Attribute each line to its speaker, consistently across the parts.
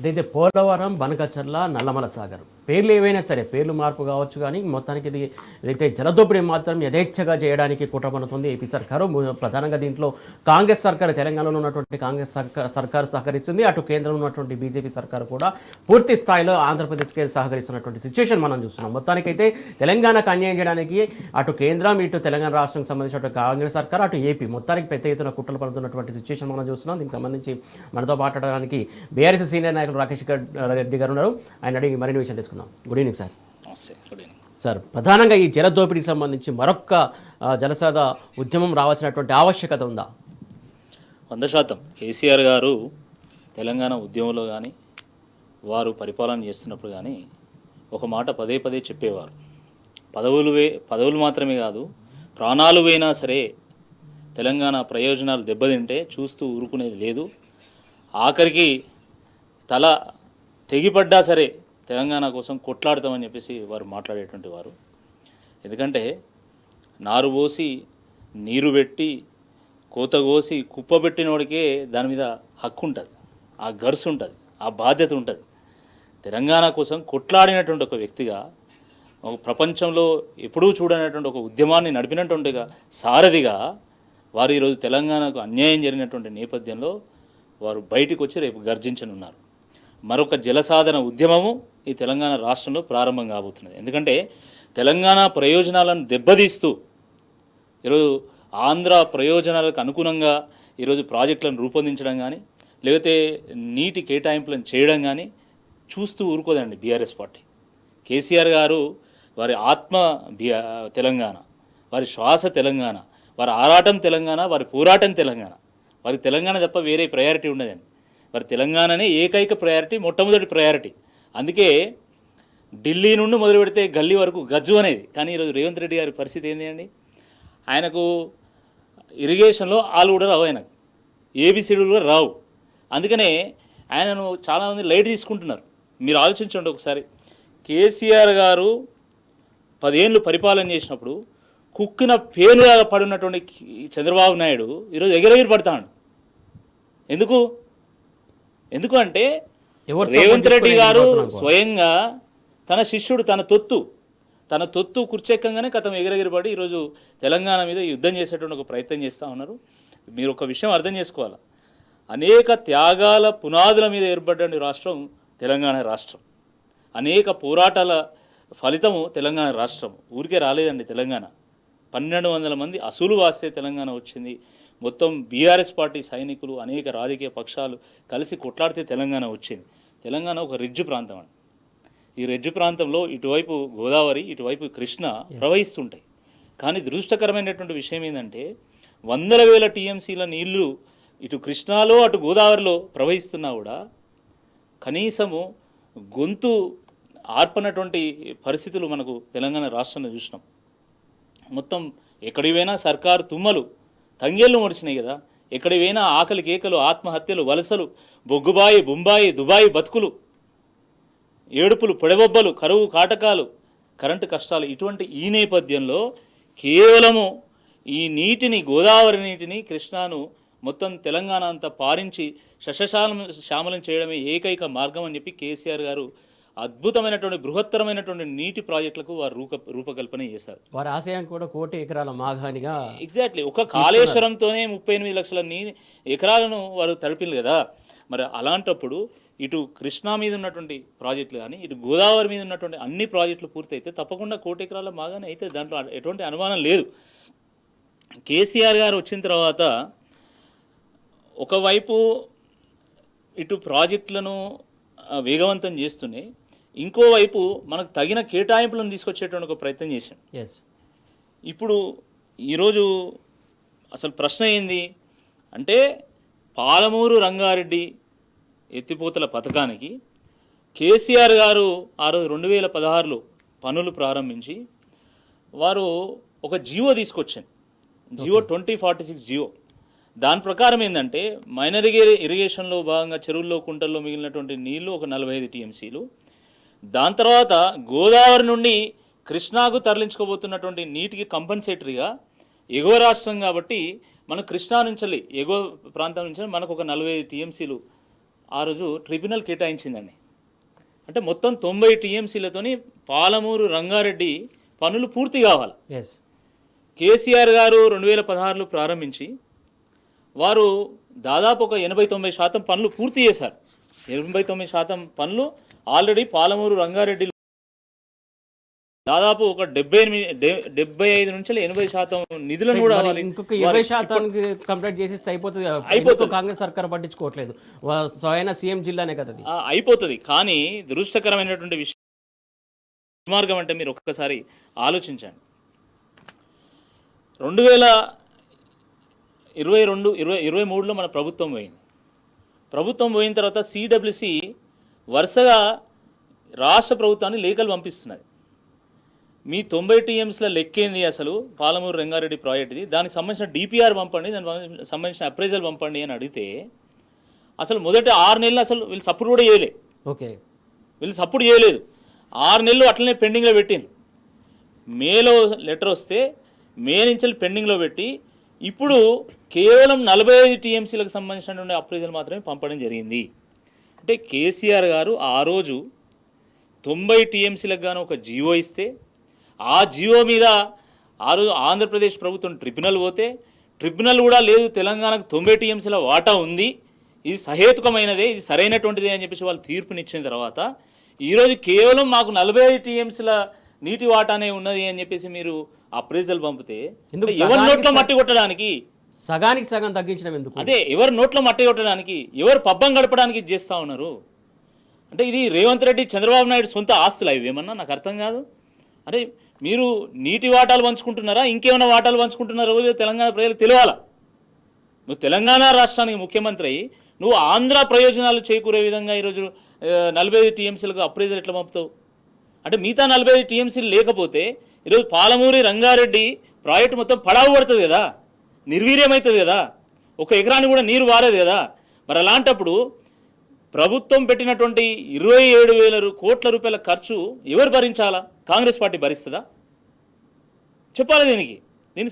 Speaker 1: ఏదైతే పోలవరం, బనకచర్ల, నల్లమల సాగర్ పేర్లు ఏవైనా సరే పేర్లు మార్పు కావచ్చు, కానీ మొత్తానికి ఇది ఏదైతే జలదోపిడీ మాత్రం యథేచ్ఛగా చేయడానికి కుట్ర పన్నుతుంది ఏపీ సర్కారు. ప్రధానంగా దీంట్లో కాంగ్రెస్ సర్కారు, తెలంగాణలో ఉన్నటువంటి కాంగ్రెస్ సర్కారు సహకరిస్తుంది. అటు కేంద్రంలో ఉన్నటువంటి బీజేపీ సర్కారు కూడా పూర్తి స్థాయిలో ఆంధ్రప్రదేశ్కి సహకరిస్తున్నటువంటి సిచ్యువేషన్ మనం చూస్తున్నాం. మొత్తానికైతే తెలంగాణకు అన్యాయం చేయడానికి అటు కేంద్రం, ఇటు తెలంగాణ రాష్ట్రానికి సంబంధించిన కాంగ్రెస్ సర్కారు, అటు ఏపీ మొత్తానికి పెద్ద ఎత్తున కుట్రలు పడుతున్నటువంటి సిచ్యువేషన్ మనం చూస్తున్నాం. దీనికి సంబంధించి మనతో మాట్లాడడానికి బీఆర్ఎస్ సీనియర్ నాయకులు రాకేష్ రెడ్డి గారు ఉన్నారు. ఆయన అడిగి మరిన్ని విషయాలు తెలుసుకుందాం. Good evening sir. సార్, ప్రధానంగా ఈ జల దోపిడీకి సంబంధించి మరొక్క జలసాద ఉద్యమం రావాల్సినటువంటి ఆవశ్యకత ఉందా?
Speaker 2: 100% కేసీఆర్ గారు తెలంగాణ ఉద్యమంలో కానీ వారు పరిపాలన చేస్తున్నప్పుడు కానీ ఒక మాట పదే పదే చెప్పేవారు. పదవులు మాత్రమే కాదు, ప్రాణాలు పోయినా సరే తెలంగాణ ప్రయోజనాలు దెబ్బతింటే చూస్తూ ఊరుకునేది లేదు. ఆఖరికి తల తెగిపడ్డా సరే తెలంగాణ కోసం కొట్లాడతామని చెప్పేసి వారు మాట్లాడేటువంటి వారు. ఎందుకంటే నారు పోసి నీరు పెట్టి కోత కోసి కుప్పబెట్టినోడికే దాని మీద హక్కు ఉంటుంది, ఆ గర్సు ఉంటుంది, ఆ బాధ్యత ఉంటుంది. తెలంగాణ కోసం కొట్లాడినటువంటి ఒక వ్యక్తిగా, ఒక ప్రపంచంలో ఎప్పుడూ చూడనటువంటి ఒక ఉద్యమాన్ని నడిపినటువంటిగా సారథిగా వారు ఈరోజు తెలంగాణకు అన్యాయం జరిగినటువంటి నేపథ్యంలో వారు బయటికి వచ్చి రేపు గర్జించనున్నారు. మరొక జలసాధన ఉద్యమము ఈ తెలంగాణ రాష్ట్రంలో ప్రారంభం కాబోతున్నది. ఎందుకంటే తెలంగాణ ప్రయోజనాలను దెబ్బతీస్తూ ఈరోజు ఆంధ్ర ప్రయోజనాలకు అనుగుణంగా ఈరోజు ప్రాజెక్టులను రూపొందించడం కానీ, లేకపోతే నీటి కేటాయింపులను చేయడం కానీ చూస్తూ ఊరుకోదండి బీఆర్ఎస్ పార్టీ. కేసీఆర్ గారు వారి ఆత్మ తెలంగాణ, వారి శ్వాస తెలంగాణ, వారి ఆరాటం తెలంగాణ, వారి పోరాటం తెలంగాణ. వారి తెలంగాణ తప్ప వేరే ప్రయారిటీ ఉండదండి. వారి తెలంగాణనే ఏకైక ప్రయారిటీ, మొట్టమొదటి ప్రయారిటీ. అందుకే ఢిల్లీ నుండి మొదలు పెడితే గల్లీ వరకు గజ్జు అనేది. కానీ ఈరోజు రేవంత్ రెడ్డి గారి పరిస్థితి ఏంటి అండి? ఆయనకు ఇరిగేషన్లో ఆలు కూడా రావు, ఆయనకు ఏబిసిడీలు కూడా రావు. అందుకనే ఆయనను చాలామంది లైట్ తీసుకుంటున్నారు. మీరు ఆలోచించండి ఒకసారి. కేసీఆర్ గారు 10 ఏళ్ళు పరిపాలన చేసినప్పుడు కుక్కిన పేలులాగా పడున్నటువంటి చంద్రబాబు నాయుడు ఈరోజు ఎగిరెగిరి పడతాడు. ఎందుకు అంటే రేవంత్ రెడ్డి గారు స్వయంగా తన శిష్యుడు, తన తొత్తు కుర్చెక్కంగానే కథం ఎగిరెగిరిపడి ఈరోజు తెలంగాణ మీద యుద్ధం చేసేటువంటి ఒక ప్రయత్నం చేస్తూ ఉన్నారు. మీరు ఒక విషయం అర్థం చేసుకోవాలి. అనేక త్యాగాల పునాదుల మీద ఏర్పడ్డ రాష్ట్రం తెలంగాణ రాష్ట్రం. అనేక పోరాటాల ఫలితము తెలంగాణ రాష్ట్రం. ఊరికే రాలేదండి తెలంగాణ. 1200 మంది అసూలు వాస్తే తెలంగాణ వచ్చింది. మొత్తం బీఆర్ఎస్ పార్టీ సైనికులు, అనేక రాజకీయ పక్షాలు కలిసి కొట్లాడితే తెలంగాణ వచ్చింది. తెలంగాణ ఒక రిడ్జ్ ప్రాంతం అండి. ఈ రిడ్జ్ ప్రాంతంలో ఇటువైపు గోదావరి, ఇటువైపు కృష్ణ ప్రవహిస్తుంటాయి. కానీ దురదృష్టకరమైనటువంటి విషయం ఏంటంటే 100,000 టీఎంసీల నీళ్లు ఇటు కృష్ణాలో అటు గోదావరిలో ప్రవహిస్తున్నా కూడా కనీసము గొంతు ఆర్పనటువంటి పరిస్థితులు మనకు తెలంగాణ రాష్ట్రంలో చూసినాం. మొత్తం ఎక్కడివైనా సర్కారు తుమ్మలు, తంగేళ్ళు మొడిచినాయి కదా. ఎక్కడివైనా ఆకలి కేకలు, ఆత్మహత్యలు, వలసలు, బొగ్గుబాయి, బొంబాయి, దుబాయి బతుకులు, ఏడుపులు, పొడబొబ్బలు, కరువు కాటకాలు, కరెంటు కష్టాలు. ఇటువంటి ఈ నేపథ్యంలో కేవలము ఈ నీటిని, గోదావరి నీటిని, కృష్ణాను మొత్తం తెలంగాణ అంతా పారించి శ్యామలం చేయడమే ఏకైక మార్గం అని చెప్పి కేసీఆర్ గారు అద్భుతమైనటువంటి బృహత్తరమైనటువంటి నీటి ప్రాజెక్టులకు వారు రూపకల్పన చేశారు.
Speaker 1: వారి ఆశయం కూడా 1 కోటి ఎకరాల మాగానిగా.
Speaker 2: ఎగ్జాక్ట్లీ. ఒక కాళేశ్వరంతోనే 38 లక్షల ఎకరాలను వారు తడిపిల్లు కదా. మరి అలాంటప్పుడు ఇటు కృష్ణా మీద ఉన్నటువంటి ప్రాజెక్టులు కానీ, ఇటు గోదావరి మీద ఉన్నటువంటి అన్ని ప్రాజెక్టులు పూర్తయితే తప్పకుండా 1 కోటి ఎకరాల మాగానే అయితే, దాంట్లో ఎటువంటి అనుమానం లేదు. కేసీఆర్ గారు వచ్చిన తర్వాత ఒకవైపు ఇటు ప్రాజెక్టులను వేగవంతం చేస్తూనే ఇంకోవైపు మనకు తగిన కేటాయింపులను తీసుకొచ్చేటువంటి ఒక ప్రయత్నం చేశాం. ఇప్పుడు ఈరోజు అసలు ప్రశ్న ఏంది అంటే, పాలమూరు రంగారెడ్డి ఎత్తిపోతల పథకానికి కేసీఆర్ గారు ఆ రోజు 2016లో పనులు ప్రారంభించి వారు ఒక జియో తీసుకొచ్చారు. జియో 2046 జియో. దాని ప్రకారం ఏంటంటే మైనర్ ఇరిగేషన్లో భాగంగా చెరువుల్లో, కుంటల్లో మిగిలినటువంటి నీళ్లు ఒక 45 టీఎంసీలు. దాని తర్వాత గోదావరి నుండి కృష్ణాకు తరలించుకోబోతున్నటువంటి నీటికి కంపన్సేటరీగా ఎగువ రాష్ట్రం కాబట్టి మన కృష్ణా నుంచి ఎగువ ప్రాంతం నుంచి మనకు ఒక 45 టీఎంసీలు ఆ రోజు ట్రిబ్యునల్ కేటాయించిందండి. అంటే మొత్తం 90 టీఎంసీలతోని పాలమూరు రంగారెడ్డి పనులు పూర్తి కావాలి.
Speaker 1: ఎస్.
Speaker 2: కేసీఆర్ గారు 2016లో ప్రారంభించి వారు దాదాపు ఒక 80-90% పనులు పూర్తి చేశారు. 89% పనులు ఆల్రెడీ పాలమూరు రంగారెడ్డి దాదాపు ఒక 75 నుంచి 80% నిధులను కూడా
Speaker 1: ఇంకొక 20% కంప్లీట్ చేసేస్తే అయిపోతుంది. కాంగ్రెస్ సర్కార్ పట్టించుకోవట్లేదు. స్వయం సీఎం జిల్లానే కదా అది.
Speaker 2: అయిపోతుంది. కానీ దురదృష్టకరమైనటువంటి మార్గం అంటే మీరు ఒక్కసారి ఆలోచించండి. 2022-23లో మన ప్రభుత్వం పోయింది. ప్రభుత్వం పోయిన తర్వాత సిడబ్ల్యూసి వరుసగా రాష్ట్ర ప్రభుత్వాన్ని లేఖలు పంపిస్తున్నది. మీ 90 టీఎంసీల లెక్కేంది అసలు పాలమూరు రంగారెడ్డి ప్రాజెక్ట్ది, దానికి సంబంధించిన డిపిఆర్ పంపండి, దానికి సంబంధించిన అప్రైజల్ పంపండి అని అడిగితే అసలు మొదటి 6 నెలలు అసలు వీళ్ళు సపోర్ట్ కూడా చేయలే.
Speaker 1: ఓకే,
Speaker 2: వీళ్ళు సపోర్ట్ చేయలేదు. 6 నెలలు అట్లనే పెండింగ్లో పెట్టింది. మేలో లెటర్ వస్తే మే నుంచి పెండింగ్లో పెట్టి ఇప్పుడు కేవలం 45 టీఎంసీలకు సంబంధించినటువంటి అప్రైజల్ మాత్రమే పంపడం జరిగింది. అంటే కేసీఆర్ గారు ఆ రోజు 90 టీఎంసీలకు గాను ఒక జియో ఇస్తే ఆ జియో మీద ఆ రోజు ఆంధ్రప్రదేశ్ ప్రభుత్వం ట్రిబ్యునల్ పోతే ట్రిబ్యునల్ కూడా లేదు, తెలంగాణకు 90 టీఎంసీల వాటా ఉంది, ఇది సహేతుకమైనదే, ఇది సరైనటువంటిదే అని చెప్పేసి వాళ్ళు తీర్పునిచ్చిన తర్వాత ఈరోజు కేవలం మాకు 45 టీఎంసీల నీటి వాటానే ఉన్నది అని చెప్పేసి మీరు అప్రైజల్ పంపితే ఎవరి నోట్లో మట్టి కొట్టడానికి,
Speaker 1: సగానికి సగం తగ్గించడం ఎందుకు?
Speaker 2: అదే ఎవరి నోట్లో మట్టి కొట్టడానికి, ఎవరు పబ్బం గడపడానికి చేస్తూ ఉన్నారు. అంటే ఇది రేవంత్ రెడ్డి చంద్రబాబు నాయుడు సొంత ఆస్తులు అవి ఏమన్నా నాకు అర్థం కాదు. అంటే మీరు నీటి వాటాలు పంచుకుంటున్నారా, ఇంకేమైనా వాటాలు పంచుకుంటున్నారో తెలంగాణ ప్రజలకు తెలియాలా. నువ్వు తెలంగాణ రాష్ట్రానికి ముఖ్యమంత్రి అయ్యి నువ్వు ఆంధ్ర ప్రయోజనాలు చేకూరే విధంగా ఈరోజు 45 టీఎంసీలకు అప్రైజల్ ఎట్లా పంపుతావు? అంటే మిగతా 45 టీఎంసీలు లేకపోతే ఈరోజు పాలమూరి రంగారెడ్డి ప్రాజెక్టు మొత్తం పడావు పడుతుంది కదా, నిర్వీర్యమవుతుంది కదా, ఒక ఎకరాన్ని కూడా నీరు వారేది కదా. మరి అలాంటప్పుడు ప్రభుత్వం పెట్టినటువంటి 27,000 కోట్ల రూపాయల ఖర్చు ఎవరు భరించాలా? కాంగ్రెస్ పార్టీ భరిస్తుందా? చెప్పాలి. దీనికి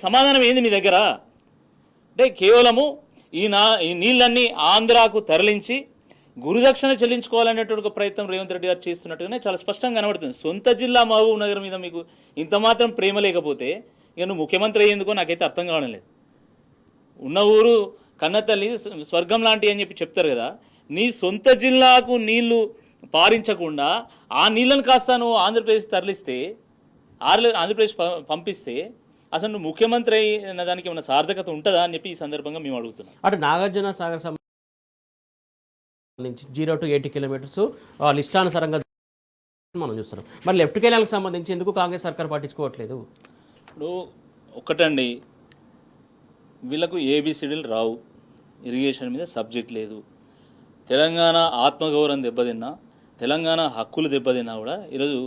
Speaker 2: సమాధానం ఏంది మీ దగ్గర? అంటే కేవలము ఈ నీళ్ళన్నీ ఆంధ్రాకు తరలించి గురుదక్షిణ చెల్లించుకోవాలనేటువంటి ఒక ప్రయత్నం రేవంత్ రెడ్డి గారు చేస్తున్నట్టుగానే చాలా స్పష్టంగా కనబడుతుంది. సొంత జిల్లా మహబూబ్ నగర్ మీద మీకు ఇంత మాత్రం ప్రేమ లేకపోతే ఇక నువ్వు ముఖ్యమంత్రి అయ్యేందుకో నాకైతే అర్థం కావడం లేదు. ఉన్న ఊరు కన్నతల్లి స్వర్గం లాంటి అని చెప్పి చెప్తారు కదా, నీ సొంత జిల్లాకు నీళ్లు పారించకుండా ఆ నీళ్ళను కాస్త నువ్వు ఆంధ్రప్రదేశ్ తరలిస్తే, ఆంధ్రప్రదేశ్ పంపిస్తే అసలు నువ్వు ముఖ్యమంత్రి అయిన దానికి ఏమైనా సార్థకత ఉంటుందా అని చెప్పి ఈ సందర్భంగా మేము అడుగుతున్నాం.
Speaker 1: అటు నాగార్జున సాగర్ సంబంధించి 0 to 80 కిలోమీటర్స్ ఇష్టానుసారంగా మనం చూస్తున్నాం. మరి లెఫ్ట్ కెనాల్కి సంబంధించి ఎందుకు కాంగ్రెస్ సర్కార్ పట్టించుకోవట్లేదు?
Speaker 2: ఇప్పుడు ఒక్కటండి, వీళ్ళకు ఏబిసిడీలు రావు, ఇరిగేషన్ మీద సబ్జెక్ట్ లేదు. తెలంగాణ ఆత్మగౌరవం దెబ్బతిన్నా, తెలంగాణ హక్కులు దెబ్బతిన్నా కూడా ఈరోజు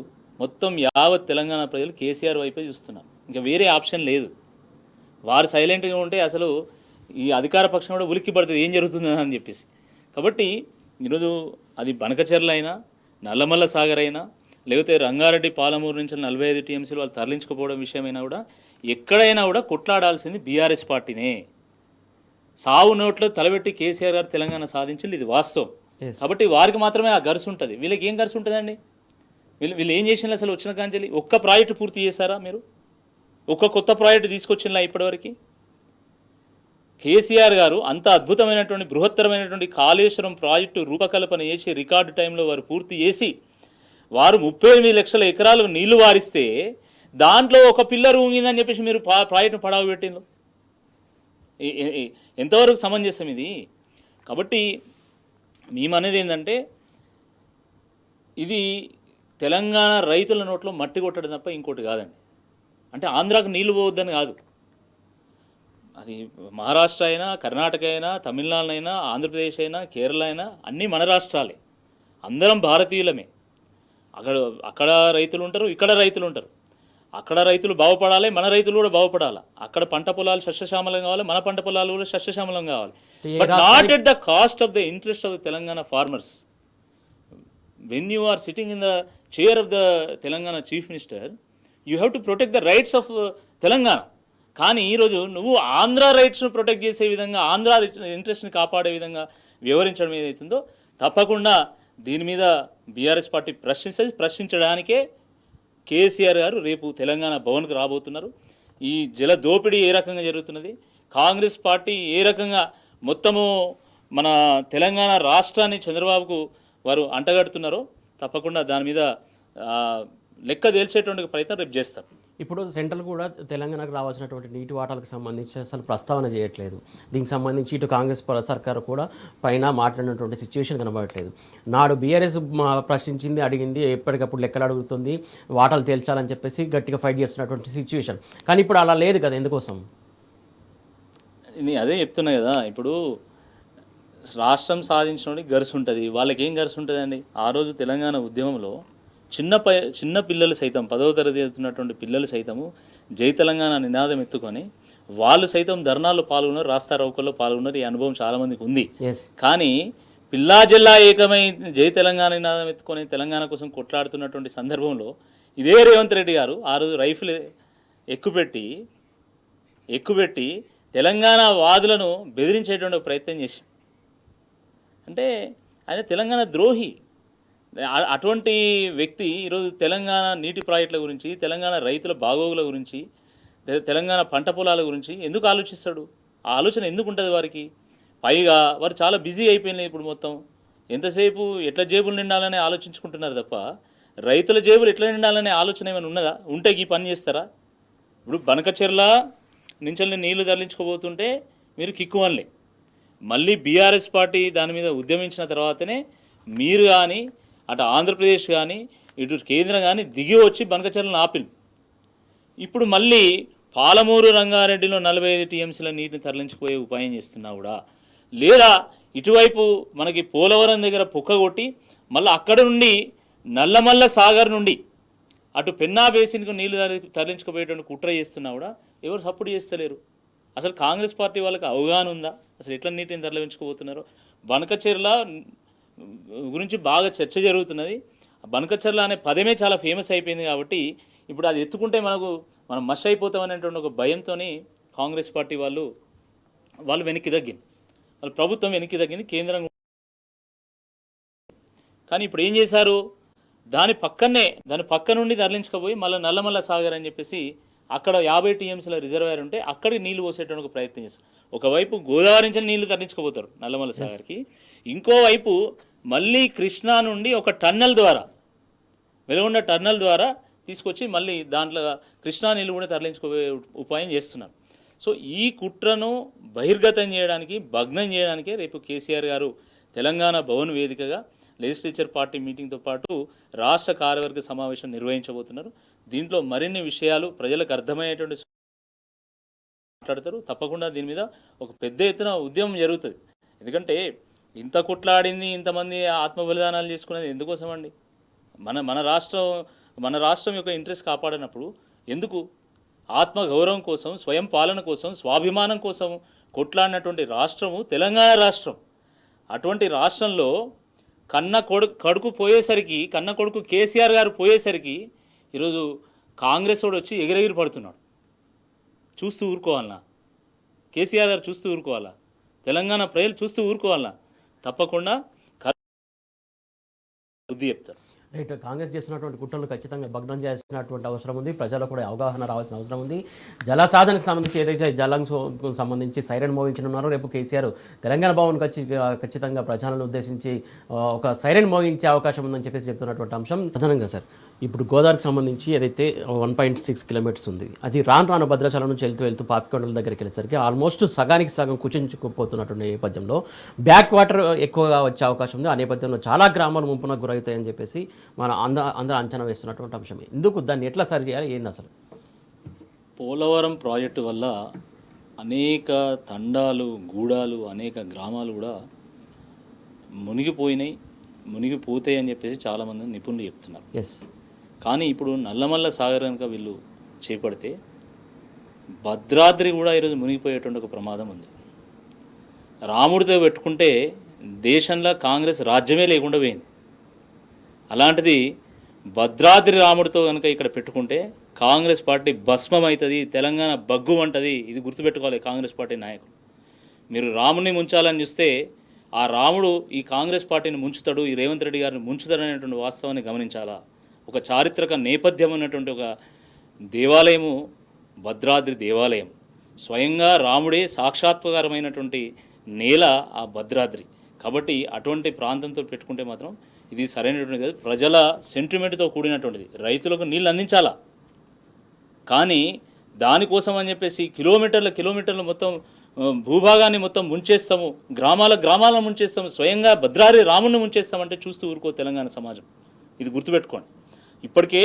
Speaker 2: మొత్తం యావత్ తెలంగాణ ప్రజలు కేసీఆర్ వైపే చూస్తున్నాం. ఇంకా వేరే ఆప్షన్ లేదు. వారు సైలెంట్గా ఉంటే అసలు ఈ అధికార పక్షం కూడా ఉలిక్కి పడుతుంది ఏం జరుగుతుందని అని చెప్పేసి. కాబట్టి ఈరోజు అది బనకచెర్ల అయినా, నల్లమల్ల సాగర్ అయినా, లేకపోతే రంగారెడ్డి పాలమూరు నుంచి 45 టీఎంసీలు వాళ్ళు తరలించుకోపోవడం విషయమైనా కూడా ఎక్కడైనా కూడా కొట్లాడాల్సింది బీఆర్ఎస్ పార్టీనే. సావు నోట్లో తలబెట్టి కేసీఆర్ గారు తెలంగాణ సాధించింది, ఇది వాస్తవం. కాబట్టి వారికి మాత్రమే ఆ గర్సు ఉంటుంది. వీళ్ళకి ఏం గర్సు ఉంటుందండి? వీళ్ళు ఏం చేసినా అసలు వచ్చిన కాంచెల్లి ఒక్క ప్రాజెక్టు పూర్తి చేశారా మీరు? ఒక్క కొత్త ప్రాజెక్టు తీసుకొచ్చినా ఇప్పటివరకు? కేసీఆర్ గారు అంత అద్భుతమైనటువంటి బృహత్తరమైనటువంటి కాళేశ్వరం ప్రాజెక్టు రూపకల్పన చేసి రికార్డు టైంలో వారు పూర్తి చేసి వారు 38 లక్షల ఎకరాలు నీళ్లు వారిస్తే దాంట్లో ఒక పిల్లర్ ఊగిందని చెప్పేసి మీరు ప్రాజెక్టును పడావు పెట్టిండ్రు. ఎంతవరకు సమంజసం ఇది? కాబట్టి మేమనేది ఏంటంటే ఇది తెలంగాణ రైతుల నోట్లో మట్టి కొట్టడం తప్ప ఇంకోటి కాదండి. అంటే ఆంధ్రాకు నీళ్లు పోవద్దని కాదు, అది మహారాష్ట్ర అయినా, కర్ణాటక అయినా, తమిళనాడు అయినా, ఆంధ్రప్రదేశ్ అయినా, కేరళ అయినా అన్నీ మన రాష్ట్రాలే, అందరం భారతీయులమే. అక్కడ రైతులు ఉంటారు, ఇక్కడ రైతులు ఉంటారు. అక్కడ రైతులు బాగుపడాలి, మన రైతులు కూడా బాగుపడాలి. అక్కడ పంట పొలాలు సస్యశ్యామలం కావాలి, మన పంట పొలాలు కూడా సస్యశ్యామలం కావాలి. But not at the cost of the interest of the Telangana farmers. When you are sitting in the chair of the Telangana chief minister, you have to protect the rights of Telangana. కానీ ఈరోజు నువ్వు ఆంధ్ర రైట్స్ను ప్రొటెక్ట్ చేసే విధంగా, ఆంధ్ర ఇంట్రెస్ట్ని కాపాడే విధంగా వ్యవహరించడం ఏదైతుందో తప్పకుండా దీని మీద బీఆర్ఎస్ పార్టీ ప్రశ్నించడానికే కేసీఆర్ గారు రేపు తెలంగాణ భవన్కు రాబోతున్నారు. ఈ జల దోపిడీ ఏ రకంగా జరుగుతున్నది, కాంగ్రెస్ పార్టీ ఏ రకంగా మొత్తము మన తెలంగాణ రాష్ట్రాన్ని చంద్రబాబుకు వారు అంటగడుతున్నారో తప్పకుండా దాని మీద లెక్క తేల్చేటువంటి ప్రయత్నం రేపు చేస్తారు.
Speaker 1: ఇప్పుడు సెంట్రల్ కూడా తెలంగాణకు రావాల్సినటువంటి నీటి వాటాలకు సంబంధించి అసలు ప్రస్తావన చేయట్లేదు. దీనికి సంబంధించి ఇటు కాంగ్రెస్ సర్కారు కూడా పైన మాట్లాడినటువంటి సిచ్యువేషన్ కనబడట్లేదు. నాడు బీఆర్ఎస్ ప్రశ్నించింది, అడిగింది, ఎప్పటికప్పుడు లెక్కలు అడుగుతుంది, వాటాలు తేల్చాలని చెప్పేసి గట్టిగా ఫైట్ చేస్తున్నటువంటి సిచ్యువేషన్. కానీ ఇప్పుడు అలా లేదు కదా, ఎందుకోసం?
Speaker 2: నేను అదే చెప్తున్నా కదా, ఇప్పుడు రాష్ట్రం సాధించడానికి గర్సు ఉంటుంది, వాళ్ళకి ఏం గర్సు ఉంటుందండి? ఆ రోజు తెలంగాణ ఉద్యమంలో చిన్న పిల్లలు సైతం 10వ తరగతి చదువుతున్నటువంటి పిల్లలు సైతము జై తెలంగాణ నినాదం ఎత్తుకొని వాళ్ళు సైతం ధర్నాల్లో పాల్గొన్నారు, రాస్తారోకల్లో పాల్గొన్నారు. ఈ అనుభవం చాలామందికి ఉంది. కానీ పిల్లా జిల్లా ఏకమై జై తెలంగాణ నినాదం ఎత్తుకొని తెలంగాణ కోసం కొట్లాడుతున్నటువంటి సందర్భంలో ఇదే రేవంత్ రెడ్డి గారు ఆ రోజు రైఫిల్ ఎక్కుపెట్టి తెలంగాణ వాదులను బెదిరించేటువంటి ప్రయత్నం చేసి, అంటే ఆయన తెలంగాణ ద్రోహి. అటువంటి వ్యక్తి ఈరోజు తెలంగాణ నీటి ప్రాజెక్టుల గురించి, తెలంగాణ రైతుల బాగోగుల గురించి, తెలంగాణ పంట పొలాల గురించి ఎందుకు ఆలోచిస్తాడు? ఆ ఆలోచన ఎందుకు ఉంటుంది వారికి? పైగా వారు చాలా బిజీ అయిపోయినాయి ఇప్పుడు. మొత్తం ఎంతసేపు ఎట్లా జేబులు నిండాలని ఆలోచించుకుంటున్నారు తప్ప రైతుల జేబులు ఎట్లా నిండాలనే ఆలోచన ఏమైనా ఉన్నదా? ఉంటే ఈ పని చేస్తారా? ఇప్పుడు బనకచెర్ల నుంచి నీళ్లు తరలించుకోబోతుంటే మీరు కిక్కువన్లే, మళ్ళీ బీఆర్ఎస్ పార్టీ దాని మీద ఉద్యమించిన తర్వాతనే మీరు కానీ అటు ఆంధ్రప్రదేశ్ కానీ ఇటు కేంద్రం కానీ దిగి వచ్చి బనకచెర్లను ఆపిల్. ఇప్పుడు మళ్ళీ పాలమూరు రంగారెడ్డిలో 45 టీఎంసీల నీటిని తరలించిపోయే ఉపాయం చేస్తున్నా కూడా, లేదా ఇటువైపు మనకి పోలవరం దగ్గర పుక్క కొట్టి మళ్ళీ అక్కడ నుండి నల్లమల్ల సాగర్ నుండి అటు పెన్నా బేసిన్కు నీళ్లు తరలించుకుపోయేటువంటి కుట్ర చేస్తున్నా కూడా ఎవరు సపోర్ట్ చేస్తలేరు. అసలు కాంగ్రెస్ పార్టీ వాళ్ళకి అవగాహన ఉందా అసలు ఎట్లా నీటిని తరలించుకోబోతున్నారో? బనకచెర్ల గురించి బాగా చర్చ జరుగుతున్నది. బనకచెర్ల అనే పదమే చాలా ఫేమస్ అయిపోయింది కాబట్టి ఇప్పుడు అది ఎత్తుకుంటే మనం మష్ అయిపోతాం అనేటువంటి ఒక భయంతో కాంగ్రెస్ పార్టీ వాళ్ళు వెనక్కి తగ్గింది, వాళ్ళ ప్రభుత్వం వెనక్కి తగ్గింది, కేంద్రం. కానీ ఇప్పుడు ఏం చేశారు? దాని పక్క నుండి తరలించకపోయి మళ్ళీ నల్లమల్ల సాగర్ అని చెప్పేసి అక్కడ 50 టీఎంసీల రిజర్వాయర్ ఉంటే అక్కడికి నీళ్లు పోసేటువంటి ఒక ప్రయత్నం చేస్తారు. ఒకవైపు గోదావరి నుంచి నీళ్లు తరలించుకోపోతారు నల్లమల్ల సాగర్కి, ఇంకోవైపు మళ్ళీ కృష్ణా నుండి ఒక టన్నల్ ద్వారా, వెలుగొండ టన్నల్ ద్వారా తీసుకొచ్చి మళ్ళీ దాంట్లో కృష్ణా నీళ్ళు కూడా తరలించుకోబోయే ఉపాయం చేస్తున్నారు. సో ఈ కుట్రను బహిర్గతం చేయడానికి, భగ్నం చేయడానికే రేపు కేసీఆర్ గారు తెలంగాణ భవన్ వేదికగా లెజిస్లేచర్ పార్టీ మీటింగ్తో పాటు రాష్ట్ర కార్యవర్గ సమావేశం నిర్వహించబోతున్నారు. దీంట్లో మరిన్ని విషయాలు ప్రజలకు అర్థమయ్యేటువంటి మాట్లాడతారు. తప్పకుండా దీని మీద ఒక పెద్ద ఎత్తున ఉద్యమం జరుగుతుంది. ఎందుకంటే ఇంత కొట్లాడింది, ఇంతమంది ఆత్మ బలిదానాలు చేసుకునేది ఎందుకోసం అండి? మన రాష్ట్రం యొక్క ఇంట్రెస్ట్ కాపాడినప్పుడు ఎందుకు? ఆత్మ గౌరవం కోసం, స్వయం పాలన కోసం, స్వాభిమానం కోసం కొట్లాడినటువంటి రాష్ట్రము తెలంగాణ రాష్ట్రం. అటువంటి రాష్ట్రంలో కన్న కొడుకు కేసీఆర్ గారు పోయేసరికి ఈరోజు కాంగ్రెస్ వాడు వచ్చి ఎగిరెగిరి పడుతున్నాడు. చూస్తూ ఊరుకోవాలన్నా? కేసీఆర్ గారు చూస్తూ ఊరుకోవాలా? తెలంగాణ ప్రజలు చూస్తూ ఊరుకోవాలన్నా? తప్పకుండా బుద్ధి చెప్తారు.
Speaker 1: రైట్. కాంగ్రెస్ చేస్తున్నటువంటి కుట్రలు ఖచ్చితంగా భగ్నం చేయాల్సినటువంటి అవసరం ఉంది. ప్రజలకు కూడా అవగాహన రావాల్సిన అవసరం ఉంది. జల సాధనకు సంబంధించి ఏదైతే జలంకు సంబంధించి సైరన్ మోగించనున్నారో రేపు కేసీఆర్ తెలంగాణ భవన్ ఖచ్చితంగా ప్రజలను ఉద్దేశించి ఒక సైరన్ మోగించే అవకాశం ఉందని చెప్పేసి చెప్తున్నటువంటి అంశం. ప్రధానంగా సార్ ఇప్పుడు గోదావరికి సంబంధించి ఏదైతే 1.6 కిలోమీటర్స్ ఉంది, అది రాను భద్రాచలం నుంచి వెళ్తూ పాపికొండల దగ్గరికి వెళ్ళేసరికి ఆల్మోస్ట్ సగానికి సగం కుచించుకుపోతున్నటువంటి నేపథ్యంలో బ్యాక్ వాటర్ ఎక్కువగా వచ్చే అవకాశం ఉంది. ఆ నేపథ్యంలో చాలా గ్రామాలు ముంపునకు గురవుతాయని చెప్పేసి అందరూ అంచనా వేస్తున్నటువంటి అంశం. ఎందుకు దాన్ని ఎట్లా సరి చేయాలి, ఏంది అసలు?
Speaker 2: పోలవరం ప్రాజెక్టు వల్ల అనేక తండాలు, గూడాలు, అనేక గ్రామాలు కూడా మునిగిపోతాయి అని చెప్పేసి చాలామంది నిపుణులు చెప్తున్నారు.
Speaker 1: ఎస్.
Speaker 2: కానీ ఇప్పుడు నల్లమల్ల సాగర్ కనుక వీళ్ళు చేపడితే భద్రాద్రి కూడా ఈరోజు మునిగిపోయేటువంటి ఒక ప్రమాదం ఉంది. రాముడితో పెట్టుకుంటే దేశంలో కాంగ్రెస్ రాజ్యమే లేకుండా పోయింది. అలాంటిది భద్రాద్రి రాముడితో కనుక ఇక్కడ పెట్టుకుంటే కాంగ్రెస్ పార్టీ భస్మం అవుతుంది, తెలంగాణ బగ్గు అంటుంది. ఇది గుర్తుపెట్టుకోవాలి కాంగ్రెస్ పార్టీ నాయకులు. మీరు రాముని ముంచాలని చూస్తే ఆ రాముడు ఈ కాంగ్రెస్ పార్టీని ముంచుతాడు, ఈ రేవంత్ రెడ్డి గారిని ముంచుతాడు అనేటువంటి వాస్తవాన్ని గమనించాలా. ఒక చారిత్రక నేపథ్యం ఉన్నటువంటి ఒక దేవాలయము భద్రాద్రి దేవాలయం. స్వయంగా రాముడే సాక్షాత్కారమైనటువంటి నేల ఆ భద్రాద్రి. కాబట్టి అటువంటి ప్రాంతంతో పెట్టుకుంటే మాత్రం ఇది సరైనటువంటిది కాదు. ప్రజల సెంటిమెంట్తో కూడినటువంటిది. రైతులకు నీళ్ళు అందించాలా, కానీ దానికోసం అని చెప్పేసి కిలోమీటర్లు మొత్తం భూభాగాన్ని మొత్తం ముంచేస్తాము, గ్రామాలను ముంచేస్తాము, స్వయంగా భద్రాద్రి రాముడిని ముంచేస్తామంటే చూస్తూ ఊరుకో తెలంగాణ సమాజం. ఇది గుర్తుపెట్టుకోండి. ఇప్పటికే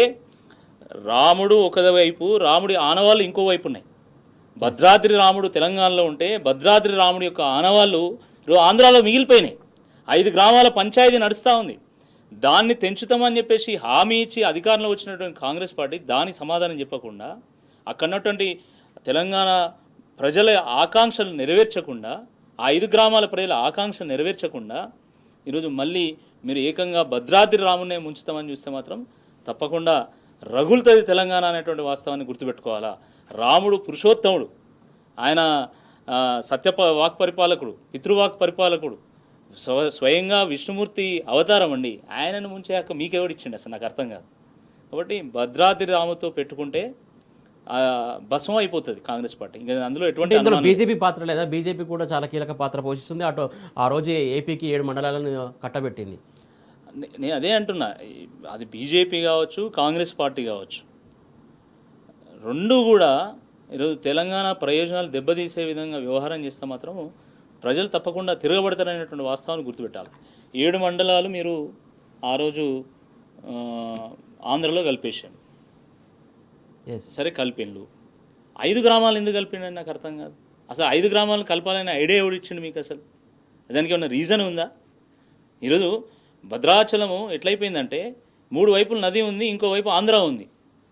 Speaker 2: రాముడు ఒకవైపు, రాముడి ఆనవాళ్ళు ఇంకోవైపు ఉన్నాయి. భద్రాద్రి రాముడు తెలంగాణలో ఉంటే భద్రాద్రి రాముడి యొక్క ఆనవాళ్ళు ఆంధ్రాలో మిగిలిపోయినాయి. 5 గ్రామాల పంచాయతీ నడుస్తూ ఉంది. దాన్ని తెంచుతామని చెప్పేసి హామీ ఇచ్చి అధికారంలో వచ్చినటువంటి కాంగ్రెస్ పార్టీ దాని సమాధానం చెప్పకుండా, అక్కడున్నటువంటి తెలంగాణ ప్రజల ఆకాంక్షలు నెరవేర్చకుండా, ఆ 5 గ్రామాల ప్రజల ఆకాంక్షలు నెరవేర్చకుండా ఈరోజు మళ్ళీ మీరు ఏకంగా భద్రాద్రి రాముడినే ముంచుతామని చూస్తే మాత్రం తప్పకుండా రగులుతుంది తెలంగాణ అనేటువంటి వాస్తవాన్ని గుర్తుపెట్టుకోవాలా. రాముడు పురుషోత్తముడు, ఆయన వాక్ పరిపాలకుడు, పితృవాక్ పరిపాలకుడు, స్వయంగా విష్ణుమూర్తి అవతారం అండి. ఆయనను ముంచాక మీకెవడిచ్చిండి అసలు నాకు అర్థం కాదు. కాబట్టి భద్రాద్రి రాముతో పెట్టుకుంటే భస్మం అయిపోతుంది కాంగ్రెస్ పార్టీ. ఇంకా అందులో ఎటువంటి
Speaker 1: బీజేపీ పాత్ర లేదా? బీజేపీ కూడా చాలా కీలక పాత్ర పోషిస్తుంది. అటు ఆ రోజు ఏపీకి 7 మండలాలను కట్టబెట్టింది.
Speaker 2: నేను అదే అంటున్నా, అది బీజేపీ కావచ్చు, కాంగ్రెస్ పార్టీ కావచ్చు, రెండు కూడా ఈరోజు తెలంగాణ ప్రయోజనాలు దెబ్బతీసే విధంగా వ్యవహారం చేస్తే మాత్రం ప్రజలు తప్పకుండా తిరగబడతారనేటువంటి వాస్తవాన్ని గుర్తుపెట్టాలి. 7 మండలాలు మీరు ఆ రోజు ఆంధ్రలో కలిపేశాను. సరే కలిపిండు, 5 గ్రామాలు ఎందుకు కలిపిండని నాకు అర్థం కాదు. అసలు 5 గ్రామాలను కలపాలని ఐడియా ఎవడు ఇచ్చిండు మీకు? అసలు దానికి ఏమైనా రీజన్ ఉందా? ఈరోజు భద్రాచలము ఎట్లయిపోయిందంటే 3 వైపులు నది ఉంది, ఇంకోవైపు ఆంధ్ర ఉంది.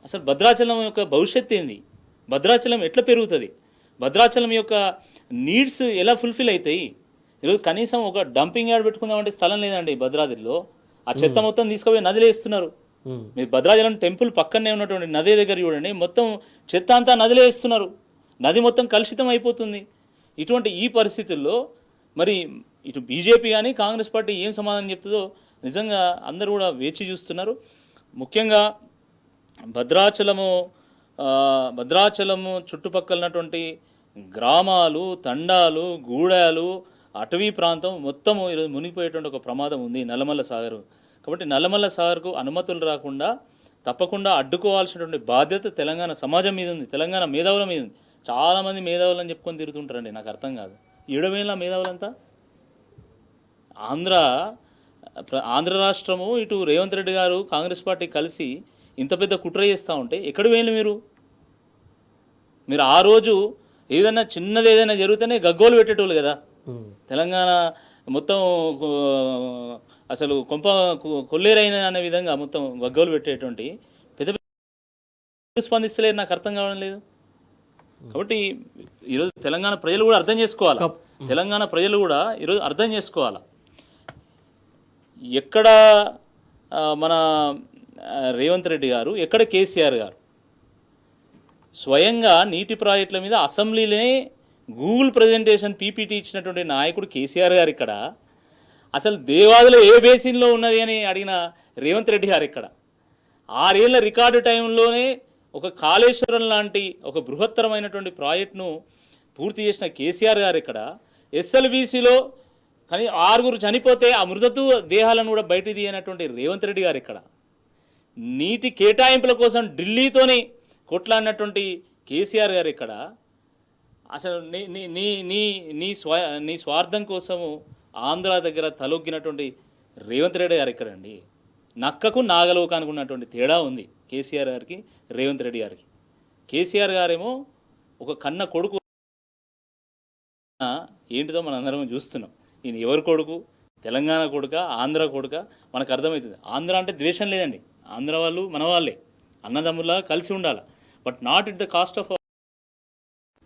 Speaker 2: అసలు భద్రాచలం యొక్క భవిష్యత్తు ఏంది? భద్రాచలం ఎట్లా పెరుగుతుంది? భద్రాచలం యొక్క నీడ్స్ ఎలా ఫుల్ఫిల్ అవుతాయి? ఈరోజు కనీసం ఒక డంపింగ్ యార్డ్ పెట్టుకుందామంటే స్థలం లేదండి భద్రాద్రిలో. ఆ చెత్త మొత్తం తీసుకుపోయి నదిలో వేస్తున్నారు. మీరు భద్రాచలం టెంపుల్ పక్కనే ఉన్నటువంటి నది దగ్గర చూడండి, మొత్తం చెత్త అంతా నదిలో వేస్తున్నారు. నది మొత్తం కలుషితం అయిపోతుంది. ఇటువంటి ఈ పరిస్థితుల్లో మరి ఇటు బీజేపీ కానీ కాంగ్రెస్ పార్టీ ఏం సమాధానం చెప్తుందో నిజంగా అందరూ కూడా వేచి చూస్తున్నారు. ముఖ్యంగా భద్రాచలము చుట్టుపక్కల ఉన్నటువంటి గ్రామాలు, తండాలు, గూడాలు, అటవీ ప్రాంతం మొత్తము ఈరోజు మునిగిపోయేటువంటి ఒక ప్రమాదం ఉంది నల్లమల్ల సాగర్. కాబట్టి నల్లమల్ల సాగర్కు అనుమతులు రాకుండా తప్పకుండా అడ్డుకోవాల్సినటువంటి బాధ్యత తెలంగాణ సమాజం మీద ఉంది, తెలంగాణ మేధావుల మీద ఉంది. చాలామంది మేధావులు అని చెప్పుకొని తిరుగుతుంటారండి. నాకు అర్థం కాదు, ఏడవేళ మేధావులంతా ఆంధ్ర రాష్ట్రము, ఇటు రేవంత్ రెడ్డి గారు కాంగ్రెస్ పార్టీ కలిసి ఇంత పెద్ద కుట్ర చేస్తూ ఉంటే ఎక్కడ వేయాలి మీరు? ఆ రోజు ఏదైనా చిన్నది ఏదైనా జరిగితేనే గగ్గోలు పెట్టేటోళ్ళు కదా. తెలంగాణ మొత్తం అసలు కొల్లేరైన అనే విధంగా మొత్తం గగ్గోలు పెట్టేటువంటి పెద్ద స్పందిస్తలేరు. నాకు అర్థం కావడం లేదు. కాబట్టి ఈరోజు తెలంగాణ ప్రజలు కూడా అర్థం చేసుకోవాలి. తెలంగాణ ప్రజలు కూడా ఈరోజు అర్థం చేసుకోవాలి. ఎక్కడ మన రేవంత్ రెడ్డి గారు, ఎక్కడ కేసీఆర్ గారు స్వయంగా నీటి ప్రాజెక్టుల మీద అసెంబ్లీలోనే గూగుల్ ప్రజెంటేషన్ పీపీటీ ఇచ్చినటువంటి నాయకుడు కేసీఆర్ గారు ఇక్కడ. అసలు దేవాదులు ఏ బేసిన్లో ఉన్నది అని అడిగిన రేవంత్ రెడ్డి గారు ఇక్కడ. 6 ఏళ్ల రికార్డు టైంలోనే ఒక కాళేశ్వరం లాంటి ఒక బృహత్తరమైనటువంటి ప్రాజెక్టును పూర్తి చేసిన కేసీఆర్ గారు ఇక్కడ. ఎస్ఎల్బీసీలో కానీ 6 చనిపోతే ఆ మృతత్వ దేహాలను కూడా బయట తీయనటువంటి రేవంత్ రెడ్డి గారు ఇక్కడ. నీటి కేటాయింపుల కోసం ఢిల్లీతోనే కొట్లాడినటువంటి కేసీఆర్ గారు ఇక్కడ. అసలు నీ స్వార్థం కోసము ఆంధ్ర దగ్గర తలొగ్గినటువంటి రేవంత్ రెడ్డి గారు ఇక్కడండి. నక్కకు నాగలోక అనుకున్నటువంటి తేడా ఉంది కేసీఆర్ గారికి, రేవంత్ రెడ్డి గారికి. కేసీఆర్ గారేమో ఒక కన్న కొడుకు ఏంటిదో మనం అందరం చూస్తున్నాం. ఈయన ఎవరి కొడుకు? తెలంగాణ కొడుక, ఆంధ్ర కొడుక? మనకు అర్థమవుతుంది. ఆంధ్ర అంటే ద్వేషం లేదండి, ఆంధ్ర వాళ్ళు మన వాళ్ళే, అన్నదమ్ములా కలిసి ఉండాలి. But not it the cost of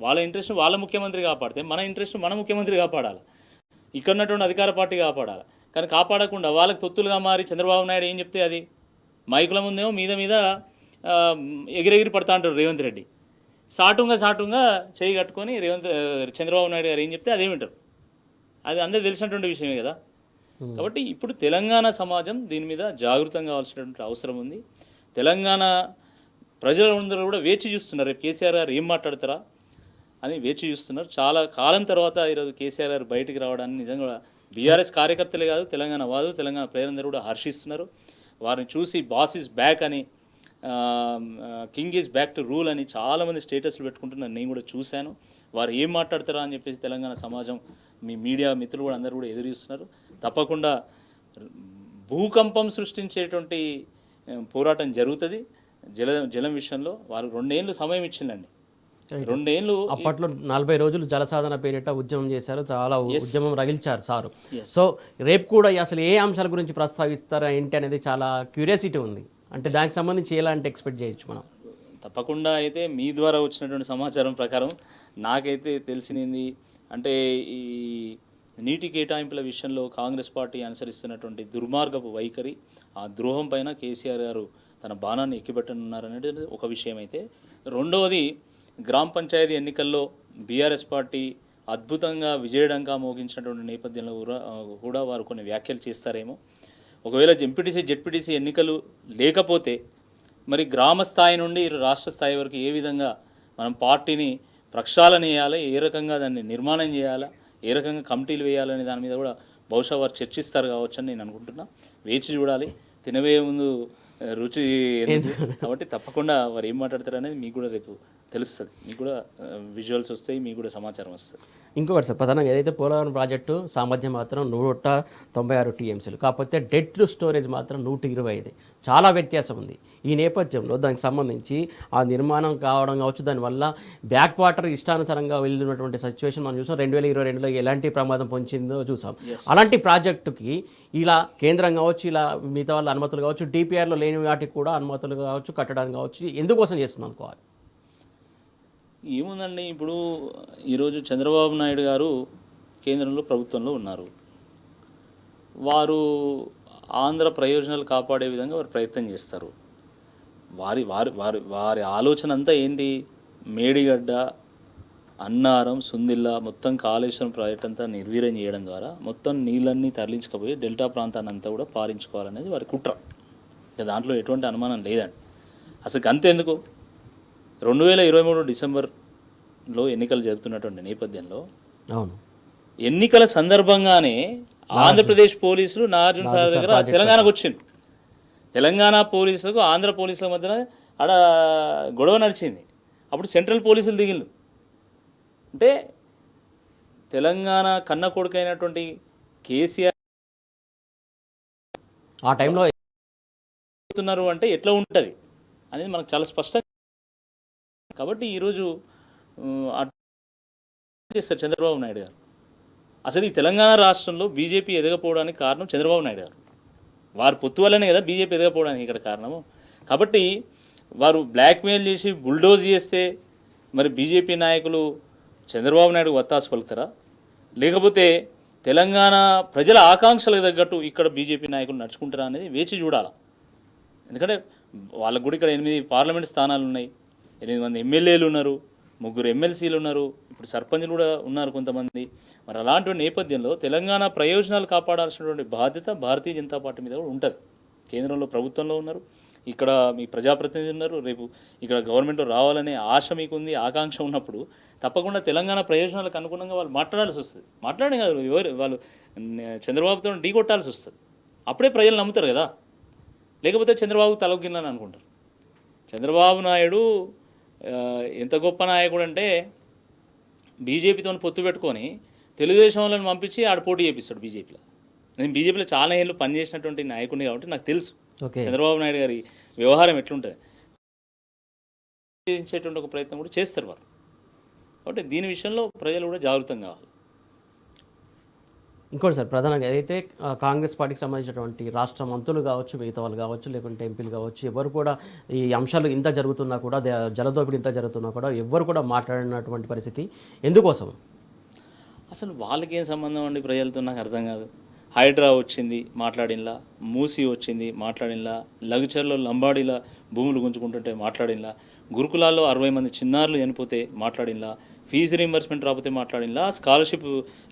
Speaker 2: వాళ్ళ ఇంట్రెస్ట్ వాళ్ళ ముఖ్యమంత్రి కాపాడితే మన ఇంట్రెస్ట్ మన ముఖ్యమంత్రి కాపాడాలి, ఇక్కడ ఉన్నటువంటి అధికార పార్టీ కాపాడాలి. కానీ కాపాడకుండా వాళ్ళకి తొత్తులుగా మారి చంద్రబాబు నాయుడు ఏం చెప్తే అది మైకుల ముందేమో మీద ఎగిరెగిరి పడతా అంటారు రేవంత్ రెడ్డి. సాటుగా చేయి కట్టుకొని చంద్రబాబు నాయుడు గారు ఏం చెప్తే అదే వింటారు. అది అందరికీ తెలిసినటువంటి విషయమే కదా. కాబట్టి ఇప్పుడు తెలంగాణ సమాజం దీని మీద జాగృతం కావాల్సినటువంటి అవసరం ఉంది. తెలంగాణ ప్రజలందరూ కూడా వేచి చూస్తున్నారు, రేపు కేసీఆర్ గారు ఏం మాట్లాడతారా అని వేచి చూస్తున్నారు. చాలా కాలం తర్వాత ఈరోజు కేసీఆర్ గారు బయటికి రావడాన్ని నిజంగా బీఆర్ఎస్ కార్యకర్తలే కాదు, తెలంగాణ వాదు, తెలంగాణ ప్రజలందరూ కూడా హర్షిస్తున్నారు. వారిని చూసి బాస్ ఈజ్ బ్యాక్ అని, king is back to rule అని చాలామంది స్టేటస్లు పెట్టుకుంటున్నారు. నేను కూడా చూశాను. వారు ఏం మాట్లాడతారా అని చెప్పేసి తెలంగాణ సమాజం, మీ మీడియా మిత్రులు కూడా అందరూ కూడా ఎదురు చూస్తున్నారు. తప్పకుండా భూకంపం సృష్టించేటువంటి పోరాటం జరుగుతుంది. జలం విషయంలో వారు 2 ఏళ్ళు సమయం ఇచ్చిందండి. 2 ఏళ్ళు
Speaker 1: అప్పట్లో 40 రోజులు జలసాధన పేరిట ఉద్యమం చేశారు, చాలా ఉద్యమం రగిల్చారు సారు. సో రేపు కూడా అసలు ఏ అంశాల గురించి ప్రస్తావిస్తారా ఏంటి అనేది చాలా క్యూరియాసిటీ ఉంది. అంటే దానికి సంబంధించి ఎలాంటి ఎక్స్పెక్ట్ చేయొచ్చు మనం?
Speaker 2: తప్పకుండా అయితే మీ ద్వారా వచ్చినటువంటి సమాచారం ప్రకారం నాకైతే తెలిసింది అంటే ఈ నీటి కేటాయింపుల విషయంలో కాంగ్రెస్ పార్టీ అనుసరిస్తున్నటువంటి దుర్మార్గపు వైఖరి, ఆ ద్రోహం పైన కేసీఆర్ గారు తన బాణాన్ని ఎక్కిపెట్టనున్నారనేది ఒక విషయం అయితే, రెండవది గ్రామ పంచాయతీ ఎన్నికల్లో బీఆర్ఎస్ పార్టీ అద్భుతంగా విజయడంగా మోగించినటువంటి నేపథ్యంలో కూడా వారు కొన్ని వ్యాఖ్యలు చేస్తారేమో. ఒకవేళ ఎంపీటీసీ జెడ్పీటీసీ ఎన్నికలు లేకపోతే మరి గ్రామ స్థాయి నుండి రాష్ట్ర స్థాయి వరకు ఏ విధంగా మనం పార్టీని ప్రక్షాళన చేయాలి, ఏ రకంగా దాన్ని నిర్మాణం చేయాలా, ఏ రకంగా కమిటీలు వేయాలనే దాని మీద కూడా బహుశా వారు చర్చిస్తారు కావచ్చు అని నేను అనుకుంటున్నా. వేచి చూడాలి, తినవే ముందు రుచి కాబట్టి తప్పకుండా వారు ఏం మాట్లాడతారు అనేది మీకు కూడా రేపు తెలుస్తుంది. మీకు కూడా విజువల్స్ వస్తాయి, మీకు కూడా సమాచారం వస్తుంది.
Speaker 1: ఇంకొకటి సార్, ప్రధానంగా ఏదైతే పోలవరం ప్రాజెక్టు సామర్థ్యం మాత్రం 196 టీఎంసీలు, కాకపోతే డెడ్ స్టోరేజ్ మాత్రం 125, చాలా వ్యత్యాసం ఉంది. ఈ నేపథ్యంలో దానికి సంబంధించి ఆ నిర్మాణం కావడం కావచ్చు, దానివల్ల బ్యాక్ వాటర్ ఇష్టానుసారంగా వెళ్ళినటువంటి సిచ్యువేషన్ మనం చూసాం. 2022లో ఎలాంటి ప్రమాదం పొంచిందో చూసాం. అలాంటి ప్రాజెక్టుకి ఇలా కేంద్రం కావచ్చు, ఇలా మిగతా వాళ్ళ అనుమతులు కావచ్చు, డిపిఆర్లో లేని వాటికి కూడా అనుమతులు కావచ్చు, కట్టడానికి కావచ్చు, ఎందుకోసం చేస్తుంది అనుకోవాలి?
Speaker 2: ఏముందండి, ఇప్పుడు ఈరోజు చంద్రబాబు నాయుడు గారు కేంద్రంలో ప్రభుత్వంలో ఉన్నారు. వారు ఆంధ్ర ప్రయోజనాలు కాపాడే విధంగా వారు ప్రయత్నం చేస్తారు. వారి వారి వారి వారి ఆలోచన అంతా ఏంటి? మేడిగడ్డ, అన్నారం, సుందిల్లా మొత్తం కాళేశ్వరం ప్రాజెక్ట్ అంతా నిర్వీర్యం చేయడం ద్వారా మొత్తం నీళ్ళన్నీ తరలించకపోయి డెల్టా ప్రాంతాన్ని అంతా కూడా పారించుకోవాలనేది వారి కుట్ర. దాంట్లో ఎటువంటి అనుమానం లేదండి. అసలు అంతెందుకు, 2023 డిసెంబర్లో ఎన్నికలు జరుగుతున్నటువంటి నేపథ్యంలో
Speaker 1: అవును,
Speaker 2: ఎన్నికల సందర్భంగానే ఆంధ్రప్రదేశ్ పోలీసులు నాగార్జున సాగర్ దగ్గర తెలంగాణకు వచ్చింది. తెలంగాణ పోలీసులకు ఆంధ్ర పోలీసుల మధ్యన ఆడ గొడవ నడిచింది. అప్పుడు సెంట్రల్ పోలీసులు దిగిళ్ళు. అంటే తెలంగాణ కన్న కొడుకైనటువంటి కేసీఆర్
Speaker 1: ఆ టైంలో
Speaker 2: చెప్తున్నారు అంటే ఎట్లా ఉంటుంది అనేది మనకు చాలా స్పష్టంగా. కాబట్టి ఈరోజు చేస్తారు చంద్రబాబు నాయుడు గారు. అసలు ఈ తెలంగాణ రాష్ట్రంలో బీజేపీ ఎదగపోవడానికి కారణం చంద్రబాబు నాయుడు గారు. వారు పొత్తు వల్లనే కదా బీజేపీ ఎదగపోవడానికి ఇక్కడ కారణము. కాబట్టి వారు బ్లాక్మెయిల్ చేసి బుల్డోజ్ చేస్తే మరి బీజేపీ నాయకులు చంద్రబాబు నాయుడు వత్తాసు పలుకుతారా? లేకపోతే తెలంగాణ ప్రజల ఆకాంక్షలకు తగ్గట్టు ఇక్కడ బీజేపీ నాయకులు నడుచుకుంటారా అనేది వేచి చూడాలి. ఎందుకంటే వాళ్ళకు కూడా ఇక్కడ 8 పార్లమెంట్ స్థానాలు ఉన్నాయి, 8 మంది ఎమ్మెల్యేలు ఉన్నారు, 3 ఎమ్మెల్సీలు ఉన్నారు, ఇప్పుడు సర్పంచ్లు కూడా ఉన్నారు కొంతమంది. మరి అలాంటి నేపథ్యంలో తెలంగాణ ప్రయోజనాలు కాపాడాల్సినటువంటి బాధ్యత భారతీయ జనతా పార్టీ మీద కూడా ఉంటుంది. కేంద్రంలో ప్రభుత్వంలో ఉన్నారు, ఇక్కడ మీ ప్రజాప్రతినిధులు ఉన్నారు, రేపు ఇక్కడ గవర్నమెంట్లో రావాలనే ఆశ మీకుంది, ఆకాంక్ష ఉన్నప్పుడు తప్పకుండా తెలంగాణ ప్రయోజనాలకు అనుగుణంగా వాళ్ళు మాట్లాడాల్సి వస్తుంది. మాట్లాడే కాదు, వాళ్ళు చంద్రబాబుతో ఢీ కొట్టాల్సి వస్తుంది. అప్పుడే ప్రజలు నమ్ముతారు కదా, లేకపోతే చంద్రబాబు తలొగ్గిందని అనుకుంటారు. చంద్రబాబు నాయుడు ఎంత గొప్ప నాయకుడు అంటే బీజేపీతో పొత్తు పెట్టుకొని తెలుగుదేశం వాళ్ళని పంపించి ఆడ పోటీ చేపిస్తాడు బీజేపీలో. నేను బీజేపీలో చాలా ఏళ్ళు పనిచేసినటువంటి నాయకుడిని కాబట్టి నాకు తెలుసు చంద్రబాబు నాయుడు గారి వ్యవహారం ఎట్లుంటుంది. చేసేటువంటి ఒక ప్రయత్నం కూడా చేస్తారు వారు. కాబట్టి దీని విషయంలో ప్రజలు కూడా జాగృతం కావాలి.
Speaker 1: ఇంకోటి సార్, ప్రధానంగా ఏదైతే కాంగ్రెస్ పార్టీకి సంబంధించినటువంటి రాష్ట్ర మంత్రులు కావచ్చు, మిగతా వాళ్ళు కావచ్చు, లేకుంటే ఎంపీలు కావచ్చు, ఎవరు కూడా ఈ అంశాలు ఇంత జరుగుతున్నా కూడా, జలదోపిడి ఇంత జరుగుతున్నా కూడా ఎవరు కూడా మాట్లాడినటువంటి పరిస్థితి ఎందుకోసం?
Speaker 2: అసలు వాళ్ళకేం సంబంధం అండి ప్రజలతో? నాకు అర్థం కాదు. హైడ్రా వచ్చింది మాట్లాడినలా, మూసీ వచ్చింది మాట్లాడినలా, లగుచర్లో లంబాడీల భూములు గుంజుకుంటుంటే మాట్లాడినలా, గురుకులాల్లో 60 మంది చిన్నారులు చనిపోతే మాట్లాడినలా, ఫీజు రీంబర్స్మెంట్ రాకపోతే మాట్లాడినలా, స్కాలర్షిప్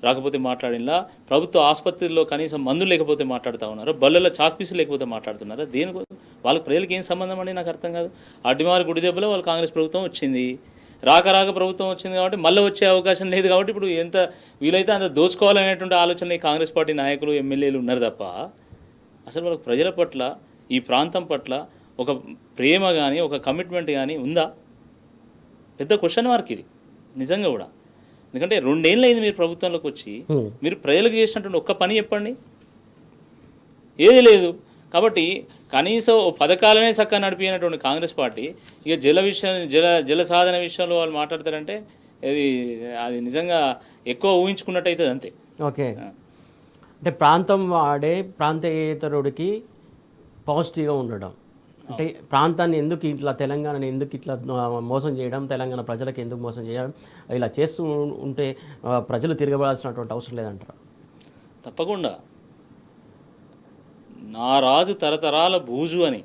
Speaker 2: రాకపోతే మాట్లాడినలా, ప్రభుత్వ ఆసుపత్రుల్లో కనీసం మందులు లేకపోతే మాట్లాడుతూ ఉన్నారు, బళ్ళలో చాక్పీసులు లేకపోతే మాట్లాడుతున్నారు. దేని వాళ్ళకి ప్రజలకు ఏం సంబంధం అండి నాకు అర్థం కాదు. అడ్డిమారు గుడి దెబ్బలో వాళ్ళు కాంగ్రెస్ ప్రభుత్వం వచ్చింది, రాక ప్రభుత్వం వచ్చింది కాబట్టి మళ్ళీ వచ్చే అవకాశం లేదు కాబట్టి ఇప్పుడు ఎంత వీలైతే అంత దోచుకోవాలనేటువంటి ఆలోచన ఈ కాంగ్రెస్ పార్టీ నాయకులు ఎమ్మెల్యేలు ఉన్నారు తప్ప అసలు వాళ్ళకి ప్రజల పట్ల ఈ ప్రాంతం పట్ల ఒక ప్రేమ కానీ ఒక కమిట్మెంట్ కానీ ఉందా? పెద్ద క్వశ్చన్ మార్క్ ఇది నిజంగా కూడా. ఎందుకంటే 2 ఏళ్ళు అయింది మీరు ప్రభుత్వంలోకి వచ్చి, మీరు ప్రజలకు చేసినటువంటి ఒక్క పని చెప్పండి, ఏది లేదు. కాబట్టి కనీసం పథకాలనే చక్కగా నడిపినటువంటి కాంగ్రెస్ పార్టీ ఇక జల సాధన విషయంలో వాళ్ళు మాట్లాడతారంటే అది నిజంగా ఎక్కువ ఊహించుకున్నట్టు అవుతుంది అంతే.
Speaker 1: ఓకే, అంటే ప్రాంతం వాడే ప్రాంతేతరుడికి పాజిటివ్గా ఉండడం, అంటే ప్రాంతాన్ని ఎందుకు ఇట్లా తెలంగాణని ఎందుకు ఇట్లా మోసం చేయడం, తెలంగాణ ప్రజలకు ఎందుకు మోసం చేయడం, ఇలా చేస్తూ ఉంటే ప్రజలు తిరగబడాల్సినటువంటి అవసరం లేదంటారా?
Speaker 2: తప్పకుండా. నా రాజు తరతరాల బూజు అని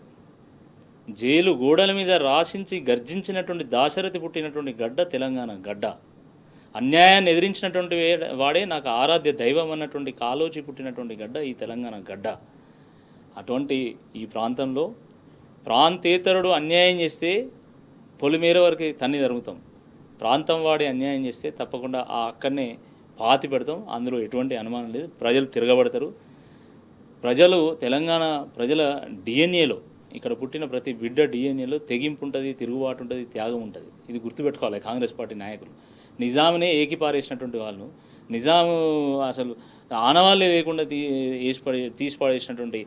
Speaker 2: జైలు గోడల మీద రాసించి గర్జించినటువంటి దాశరథి పుట్టినటువంటి గడ్డ తెలంగాణ గడ్డ. అన్యాయాన్ని ఎదిరించినటువంటి వాడే నాకు ఆరాధ్య దైవం అన్నటువంటి కాలోచి పుట్టినటువంటి గడ్డ ఈ తెలంగాణ గడ్డ. అటువంటి ఈ ప్రాంతంలో ప్రాంతేతరుడు అన్యాయం చేస్తే పొలిమేర వరకు తన్ని జరుగుతాం, ప్రాంతం వాడే అన్యాయం చేస్తే తప్పకుండా అక్కడనే పాతి పెడతాం. అందులో ఎటువంటి అనుమానం లేదు. ప్రజలు తిరగబడతారు. ప్రజలు తెలంగాణ ప్రజల డిఎన్ఏలో, ఇక్కడ పుట్టిన ప్రతి బిడ్డ డిఎన్ఏలో తెగింపు ఉంటుంది, తిరుగుబాటు ఉంటుంది, త్యాగం ఉంటుంది. ఇది గుర్తుపెట్టుకోవాలి కాంగ్రెస్ పార్టీ నాయకులు. నిజామునే ఏకిపారేసినటువంటి వాళ్ళు, నిజాము అసలు ఆనవాళ్ళే లేకుండా తీసి పడేసినటువంటి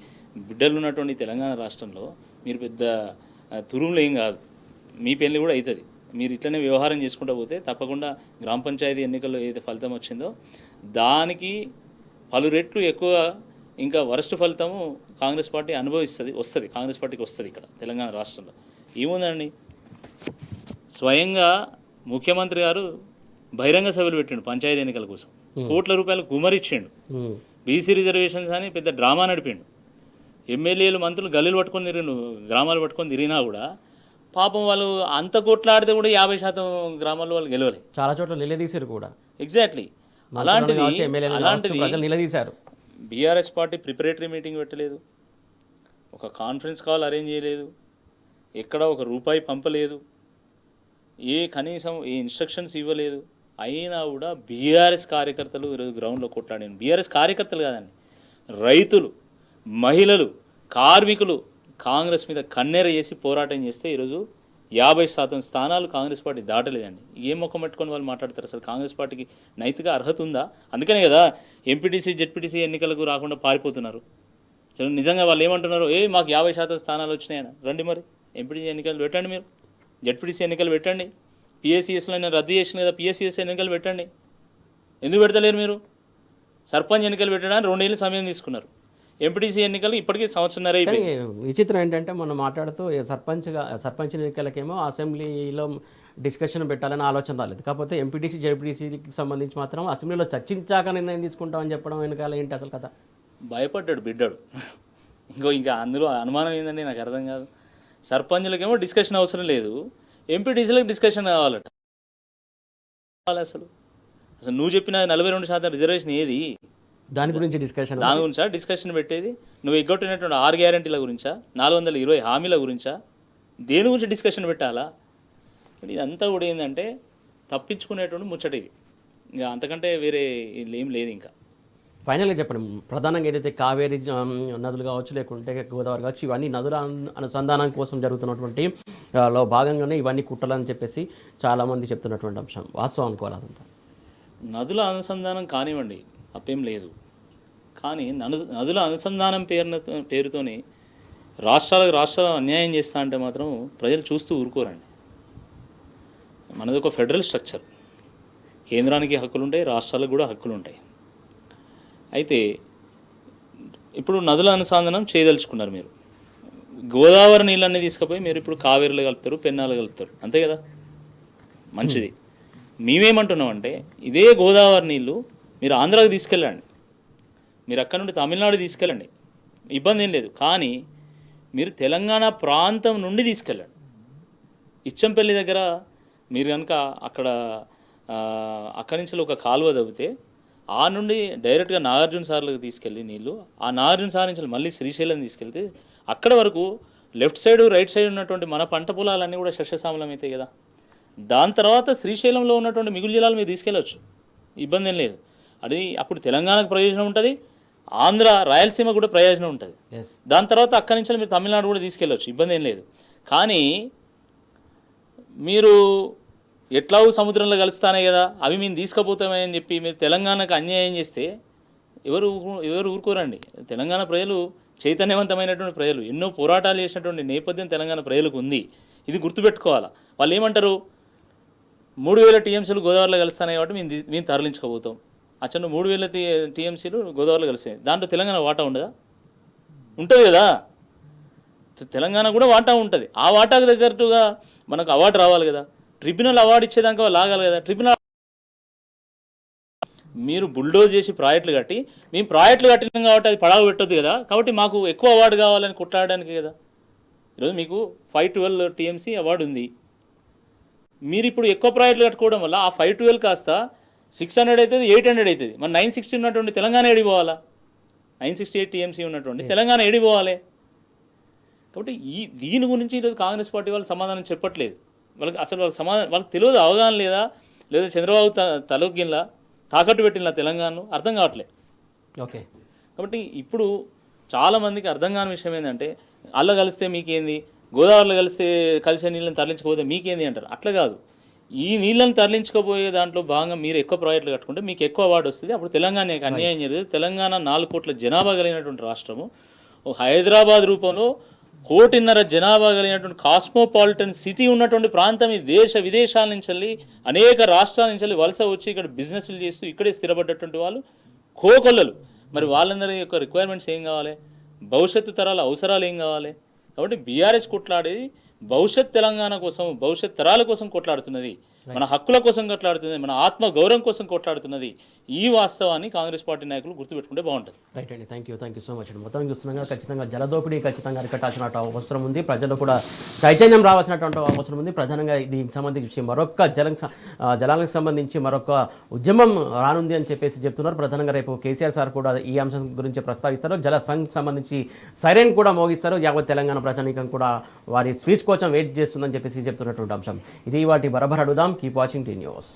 Speaker 2: బిడ్డలు ఉన్నటువంటి తెలంగాణ రాష్ట్రంలో మీరు పెద్ద తురుములు ఏం కాదు, మీ పెళ్ళి కూడా అవుతుంది. మీరు ఇట్లనే వ్యవహారం చేసుకుంటూ పోతే తప్పకుండా గ్రామ పంచాయతీ ఎన్నికల్లో ఏదైతే ఫలితం వచ్చిందో దానికి పలు రెట్లు ఎక్కువ ఇంకా వరస్ట్ ఫలితము కాంగ్రెస్ పార్టీ వస్తుంది, కాంగ్రెస్ పార్టీకి వస్తుంది ఇక్కడ తెలంగాణ రాష్ట్రంలో. ఏముందండి, స్వయంగా ముఖ్యమంత్రి గారు బహిరంగ సభలు పెట్టిండు పంచాయతీ ఎన్నికల కోసం, కోట్ల రూపాయలు గుమరిచ్చిండు, బీసీ రిజర్వేషన్స్ అని పెద్ద డ్రామా నడిపిండు. ఎమ్మెల్యేలు మంత్రులు గల్లీలు పట్టుకొని తిరిగిండు, గ్రామాలు పట్టుకొని తిరిగినా కూడా పాపం వాళ్ళు అంత కొట్లాడితే కూడా 50% గ్రామాల్లో వాళ్ళు గెలవలేదు.
Speaker 1: చాలా చోట్ల నిలదీశారు కూడా.
Speaker 2: ఎగ్జాక్ట్లీ. అలాంటిది
Speaker 1: ప్రజలు నిలదీశారు.
Speaker 2: బీఆర్ఎస్ పార్టీ ప్రిపరేటరీ మీటింగ్ పెట్టలేదు, ఒక కాన్ఫరెన్స్ కాల్ అరేంజ్ చేయలేదు, ఎక్కడ ఒక రూపాయి పంపలేదు, కనీసం ఇన్స్ట్రక్షన్స్ ఇవ్వలేదు. అయినా కూడా బీఆర్ఎస్ కార్యకర్తలు ఈరోజు గ్రౌండ్లో కొట్లాడారు. బీఆర్ఎస్ కార్యకర్తలు కాదండి, రైతులు, మహిళలు, కార్మికులు కాంగ్రెస్ మీద కన్నెర చేసి పోరాటం చేస్తే ఈరోజు 50% స్థానాలు కాంగ్రెస్ పార్టీ దాటలేదండి. ఏం మొక్క పెట్టుకొని వాళ్ళు మాట్లాడతారు? అసలు కాంగ్రెస్ పార్టీకి నైతిక అర్హత ఉందా? అందుకనే కదా ఎంపీటీసీ జెడ్పీటీసీ ఎన్నికలకు రాకుండా పారిపోతున్నారు. నిజంగా వాళ్ళు ఏమంటున్నారు, మాకు 50% స్థానాలు వచ్చినాయని. రండి మరి ఎంపీటీసీ ఎన్నికలు పెట్టండి, మీరు జెడ్పీటీసీ ఎన్నికలు పెట్టండి. పిఎస్సిఎస్లో నేను రద్దు చేసిన కదా, పిఎస్సిఎస్ ఎన్నికలు పెట్టండి. ఎందుకు పెడతలేరు మీరు? సర్పంచ్ ఎన్నికలు పెట్టడానికి 2 ఏళ్ళు సమయం తీసుకున్నారు. ఎంపీటీసీ ఎన్నికలు ఇప్పటికీ 1.5 సంవత్సరం అయిపోయింది.
Speaker 1: విచిత్రం ఏంటంటే మనం మాట్లాడుతూ సర్పంచ్ ఎన్నికలకేమో అసెంబ్లీలో డిస్కషన్ పెట్టాలని ఆలోచన రాలేదు, కాకపోతే ఎంపీటీసీ జెడ్పీటీసీకి సంబంధించి మాత్రం అసెంబ్లీలో చర్చించాక నిర్ణయం తీసుకుంటామని చెప్పడం వెనకాల ఏంటి అసలు కథ?
Speaker 2: భయపడ్డాడు బిడ్డాడు. ఇంకా అందులో అనుమానం ఏంటంటే నాకు అర్థం కాదు. సర్పంచ్లకేమో డిస్కషన్ అవసరం లేదు, ఎంపీటీసీలకు డిస్కషన్ కావాలట. అసలు నువ్వు చెప్పిన 42% రిజర్వేషన్ ఏది?
Speaker 1: దాని గురించి
Speaker 2: డిస్కషన్ పెట్టేది? నువ్వు ఎగ్గొట్టినటువంటి 6 గ్యారంటీల గురించా, 420 హామీల గురించా, దేని గురించి డిస్కషన్ పెట్టాలా? ఇదంతా కూడా ఏంటంటే తప్పించుకునేటువంటి ముచ్చట ఇది. ఇంకా అంతకంటే వేరే ఏం లేదు. ఇంకా
Speaker 1: ఫైనల్గా చెప్పండి, ప్రధానంగా ఏదైతే కావేరీ నదులు కావచ్చు, లేకుంటే గోదావరి కావచ్చు, ఇవన్నీ నదుల అనుసంధానం కోసం జరుగుతున్నటువంటి లో భాగంగానే ఇవన్నీ కుట్రలని చెప్పేసి చాలామంది చెప్తున్నటువంటి అంశం వాస్తవం అనుకోవాలి. అదంతా
Speaker 2: నదుల అనుసంధానం కానివ్వండి, తప్పేం లేదు. కానీ నదుల అనుసంధానం పేరుతోని రాష్ట్రాలు అన్యాయం చేస్తా అంటే మాత్రం ప్రజలు చూస్తూ ఊరుకోరండి. మనది ఒక ఫెడరల్ స్ట్రక్చర్, కేంద్రానికి హక్కులు ఉంటాయి, రాష్ట్రాలకు కూడా హక్కులు ఉంటాయి. అయితే ఇప్పుడు నదుల అనుసంధానం చేయదలుచుకున్నారు మీరు, గోదావరి నీళ్ళన్నీ తీసుకుపోయి మీరు ఇప్పుడు కావేరీలో కలుపుతారు, పెన్నాలు కలుపుతారు, అంతే కదా, మంచిది. మేమేమంటున్నామంటే ఇదే గోదావరి నీళ్ళు మీరు ఆంధ్రాకి తీసుకెళ్ళండి, మీరు అక్కడ నుండి తమిళనాడు తీసుకెళ్ళండి, ఇబ్బంది ఏం లేదు. కానీ మీరు తెలంగాణ ప్రాంతం నుండి తీసుకెళ్ళండి. ఇచ్చంపల్లి దగ్గర మీరు కనుక అక్కడ అక్కడి నుంచి ఒక కాలువ తవ్వితే ఆ నుండి డైరెక్ట్గా నాగార్జున సార్లకు తీసుకెళ్ళి నీళ్ళు, ఆ నాగార్జున సార్ నుంచి మళ్ళీ శ్రీశైలం తీసుకెళ్తే అక్కడ వరకు లెఫ్ట్ సైడ్ రైట్ సైడ్ ఉన్నటువంటి మన పంట పొలాలన్నీ కూడా సస్యశ్యామలం అవుతాయి కదా. దాని తర్వాత శ్రీశైలంలో ఉన్నటువంటి మిగులు జిల్లాలు మీరు తీసుకెళ్ళవచ్చు, ఇబ్బంది ఏం లేదు. అది అప్పుడు తెలంగాణకు ప్రయోజనం ఉంటుంది, ఆంధ్ర రాయలసీమ కూడా ప్రయోజనం ఉంటుంది. దాని తర్వాత అక్కడి నుంచి మీరు తమిళనాడు కూడా తీసుకెళ్ళవచ్చు, ఇబ్బంది ఏం లేదు. కానీ మీరు ఎట్లాగూ సముద్రంలో కలుస్తానే కదా, అవి మేము తీసుకుపోతామని అని చెప్పి మీరు తెలంగాణకు అన్యాయం చేస్తే ఎవరు ఊరుకోరండి. తెలంగాణ ప్రజలు చైతన్యవంతమైనటువంటి ప్రజలు, ఎన్నో పోరాటాలు చేసినటువంటి నేపథ్యం తెలంగాణ ప్రజలకు ఉంది. ఇది గుర్తుపెట్టుకోవాలా. వాళ్ళు ఏమంటారు, 3000 టీఎంసీలు గోదావరిలో కలుస్తాయి కాబట్టి మేము తరలించుకోబోతాం. అచ్చను 3000 టీఎంసీలు గోదావరిలో కలిసాయి, దాంట్లో తెలంగాణ వాటా ఉండదా? ఉంటుంది కదా, తెలంగాణ కూడా వాటా ఉంటుంది. ఆ వాటాకు తగ్గట్టుగా మనకు అవార్డు రావాలి కదా, ట్రిబ్యునల్ అవార్డు ఇచ్చేదాకా లాగాలి కదా. ట్రిబ్యునల్ మీరు బుల్డోజ్ చేసి ప్రాజెక్టులు కట్టి మేము ప్రాజెక్టులు కట్టినాం కాబట్టి అది పడావు పెట్టొద్దు కదా, కాబట్టి మాకు ఎక్కువ అవార్డు కావాలని కొట్లాడడానికి కదా. ఈరోజు మీకు 512 టీఎంసీ అవార్డు ఉంది, మీరు ఇప్పుడు ఎక్కువ ప్రాజెక్టులు కట్టుకోవడం వల్ల ఆ 512 కాస్త 600 అవుతుంది, 800 అవుతుంది. మన 960 ఉన్నటువంటి తెలంగాణ ఏడిపోవాలా, 968 టీఎంసీ ఉన్నటువంటి తెలంగాణ ఏడిపోవాలి. కాబట్టి దీని గురించి ఈరోజు కాంగ్రెస్ పార్టీ వాళ్ళు సమాధానం చెప్పట్లేదు. వాళ్ళకి తెలియదు, అవగాహన లేదా చంద్రబాబు తలొగ్గిన్లా తాకట్టు పెట్టిన తెలంగాణను అర్థం కావట్లేదు.
Speaker 1: ఓకే,
Speaker 2: కాబట్టి ఇప్పుడు చాలామందికి అర్థం కాని విషయం ఏంటంటే, అల్ల కలిస్తే మీకేంది, గోదావరిలో కలిసే నీళ్ళని తరలించకపోతే మీకేంది అంటారు. అట్లా కాదు, ఈ నీళ్ళని తరలించకపోయే దాంట్లో భాగంగా మీరు ఎక్కువ ప్రాజెక్టులు కట్టుకుంటే మీకు ఎక్కువ అవార్డు వస్తుంది. అప్పుడు తెలంగాణకి అన్యాయం జరుగుతుంది. తెలంగాణ 4 కోట్ల జనాభా కలిగినటువంటి రాష్ట్రము, హైదరాబాద్ రూపంలో 1.5 కోటి జనాభా కలిగినటువంటి కాస్మోపాలిటన్ సిటీ ఉన్నటువంటి ప్రాంతం. ఈ దేశ విదేశాల నుంచి వెళ్ళి అనేక రాష్ట్రాల నుంచి వెళ్ళి వలస వచ్చి ఇక్కడ బిజినెస్లు చేస్తూ ఇక్కడే స్థిరపడ్డటువంటి వాళ్ళు కోకొల్లలు. మరి వాళ్ళందరి యొక్క రిక్వైర్మెంట్స్ ఏం కావాలి, భవిష్యత్తు తరాల అవసరాలు ఏం కావాలి. కాబట్టి బీఆర్ఎస్ కొట్లాడేది భవిష్యత్ తెలంగాణ కోసం, భవిష్యత్ తరాల కోసం కొట్లాడుతున్నది, మన హక్కుల కోసం కొట్లాడుతున్నది, మన ఆత్మ గౌరవం కోసం కొట్లాడుతున్నది. ఈ వాస్తవాన్ని కాంగ్రెస్ పార్టీ నాయకులు గుర్తుపెట్టుకుంటే బాగుంటుంది.
Speaker 1: రైట్ అండి, థ్యాంక్ యూ సో మచ్ అండి. మొత్తం చూస్తున్నాగా ఖచ్చితంగా జలదోపిడీ ఖచ్చితంగా అరికట్టాల్సిన అవసరం ఉంది, ప్రజలు కూడా చైతన్యం రావాల్సినటువంటి అవసరం ఉంది. ప్రధానంగా దీనికి సంబంధించి మరొక జలాలకు సంబంధించి మరొక ఉద్యమం రానుంది అని చెప్పేసి చెప్తున్నారు. ప్రధానంగా రేపు కేసీఆర్ సార్ కూడా ఈ అంశం గురించి ప్రస్తావిస్తారు. జల సంఘ్ సంబంధించి సైరన్ కూడా మోగిస్తారు. యావత్ తెలంగాణ ప్రజానీకం కూడా వారి స్పీచ్ కోసం వెయిట్ చేస్తుందని చెప్పేసి చెప్తున్నటువంటి అంశం ఇది. వాటి బరబర్ అడుగుదాం. Keep watching tea news.